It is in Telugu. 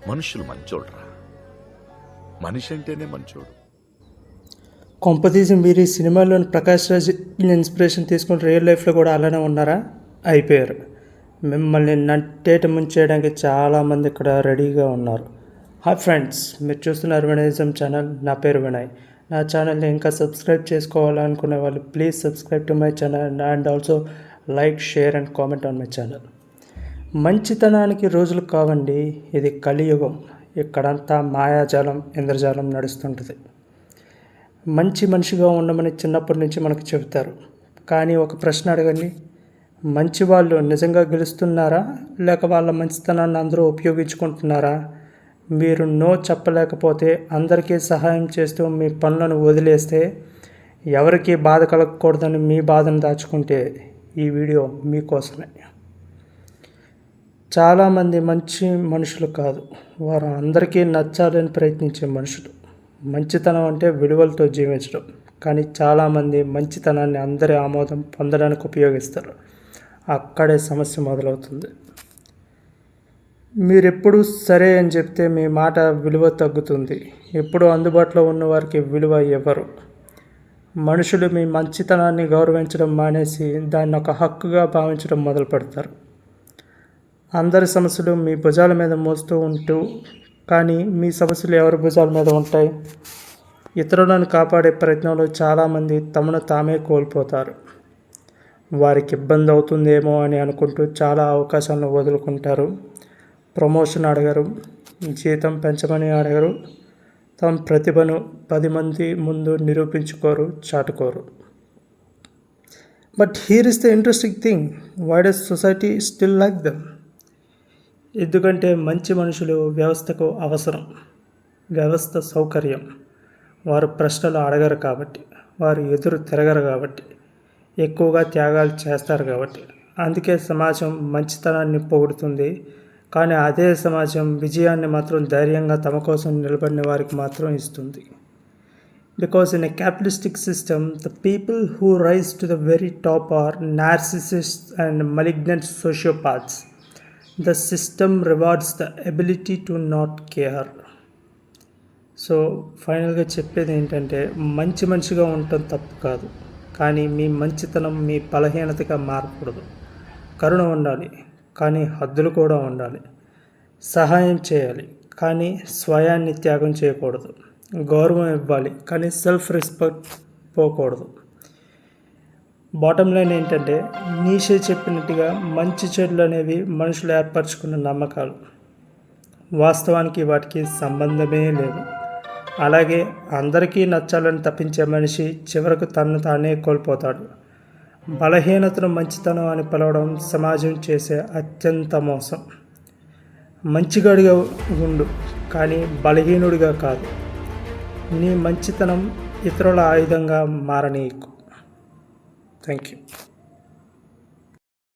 మనుషులు మంచోడ్రా. మనిషి అంటేనే మంచోడు. కొంపతీసి మీరు ఈ సినిమాలోని ప్రకాష్ రాజ్ ఇన్స్పిరేషన్ తీసుకుని రియల్ లైఫ్లో కూడా అలానే ఉన్నారా? అయిపోయారు. మిమ్మల్ని నట్టేట ముంచేయడానికి చాలామంది ఇక్కడ రెడీగా ఉన్నారు. హాయ్ ఫ్రెండ్స్, మీరు చూస్తున్నారు వినయిజం ఛానల్. నా పేరు వినయ్. నా ఛానల్ని ఇంకా సబ్స్క్రైబ్ చేసుకోవాలనుకునే వాళ్ళు please subscribe to my channel and also like, share and comment on my channel. మంచితనానికి రోజులు కావండి, ఇది కలియుగం. ఇక్కడంతా మాయాజాలం, ఇంద్రజాలం నడుస్తుంటుంది. మంచి మనిషిగా ఉండమని చిన్నప్పటి నుంచి మనకు చెబుతారు. కానీ ఒక ప్రశ్న అడగండి, మంచి వాళ్ళు నిజంగా గెలుస్తున్నారా, లేక వాళ్ళ మంచితనాన్ని అందరూ ఉపయోగించుకుంటున్నారా? మీరు నో చెప్పలేకపోతే, అందరికీ సహాయం చేస్తూ మీ పనులను వదిలేస్తే, ఎవరికీ బాధ కలగకూడదని మీ బాధను దాచుకుంటే ఈ వీడియో మీకోసమే. చాలామంది మంచి మనుషులు కాదు, వారు అందరికీ నచ్చాలని ప్రయత్నించే మనుషులు. మంచితనం అంటే విలువలతో జీవించడం. కానీ చాలామంది మంచితనాన్ని అందరి ఆమోదం పొందడానికి ఉపయోగిస్తారు. అక్కడే సమస్య మొదలవుతుంది. మీరెప్పుడు సరే అని చెప్తే మీ మాట విలువ తగ్గుతుంది. ఎప్పుడు అందుబాటులో ఉన్నవారికి విలువ ఇవ్వరు. మనుషులు మీ మంచితనాన్ని గౌరవించడం మానేసి దాన్ని ఒక హక్కుగా భావించడం మొదలు పెడతారు. అందరి సమస్యలు మీ భుజాల మీద మోస్తూ ఉంటూ, కానీ మీ సమస్యలు ఎవరి భుజాల మీద ఉంటాయి? ఇతరులను కాపాడే ప్రయత్నంలో చాలామంది తమను తామే కోల్పోతారు. వారికి ఇబ్బంది అవుతుందేమో అని అనుకుంటూ చాలా అవకాశాలను వదులుకుంటారు. ప్రమోషన్ అడగరు, జీతం పెంచమని అడగరు, తమ ప్రతిభను 10 మంది ముందు నిరూపించుకోరు, చాటుకోరు. But here is the interesting thing, why does society still like them? ఎందుకంటే మంచి మనుషులు వ్యవస్థకు అవసరం, వ్యవస్థ సౌకర్యం. వారు ప్రశ్నలు అడగరు కాబట్టి, వారు ఎదురు తిరగరు కాబట్టి, ఎక్కువగా త్యాగాలు చేస్తారు కాబట్టి. అందుకే సమాజం మంచితనాన్ని పొగుడుతుంది. కానీ అదే సమాజం విజయాన్ని మాత్రం ధైర్యంగా తమ కోసం నిలబడిన వారికి మాత్రం ఇస్తుంది. Because in a capitalistic system, the people who rise to the very top are narcissists and malignant sociopaths. The system rewards the ability to not care. So ఫైనల్గా చెప్పేది ఏంటంటే, మంచి మనిషిగా ఉండటం తప్పు కాదు, కానీ మీ మంచితనం మీ బలహీనతగా మారకూడదు. కరుణ ఉండాలి, కానీ హద్దులు కూడా ఉండాలి. సహాయం చేయాలి, కానీ స్వయాన్ని త్యాగం చేయకూడదు. గౌరవం ఇవ్వాలి, కానీ సెల్ఫ్ రెస్పెక్ట్ పోకూడదు. బాటమ్ లైన్ ఏంటంటే, నీషే చెప్పినట్టుగా మంచి చెడులు అనేవి మనుషులు ఏర్పరచుకున్న నమ్మకాలు. వాస్తవానికి వాటికి సంబంధమే లేదు. అలాగే అందరికీ నచ్చాలని తప్పించే మనిషి చివరకు తనను తానే కోల్పోతాడు. బలహీనతను మంచితనం అని పిలవడం సమాజం చేసే అత్యంత మోసం. మంచిగాడిగా ఉండు, కానీ బలహీనుడిగా కాదు. నీ మంచితనం ఇతరుల ఆయుధంగా మారనీయకు. Thank you.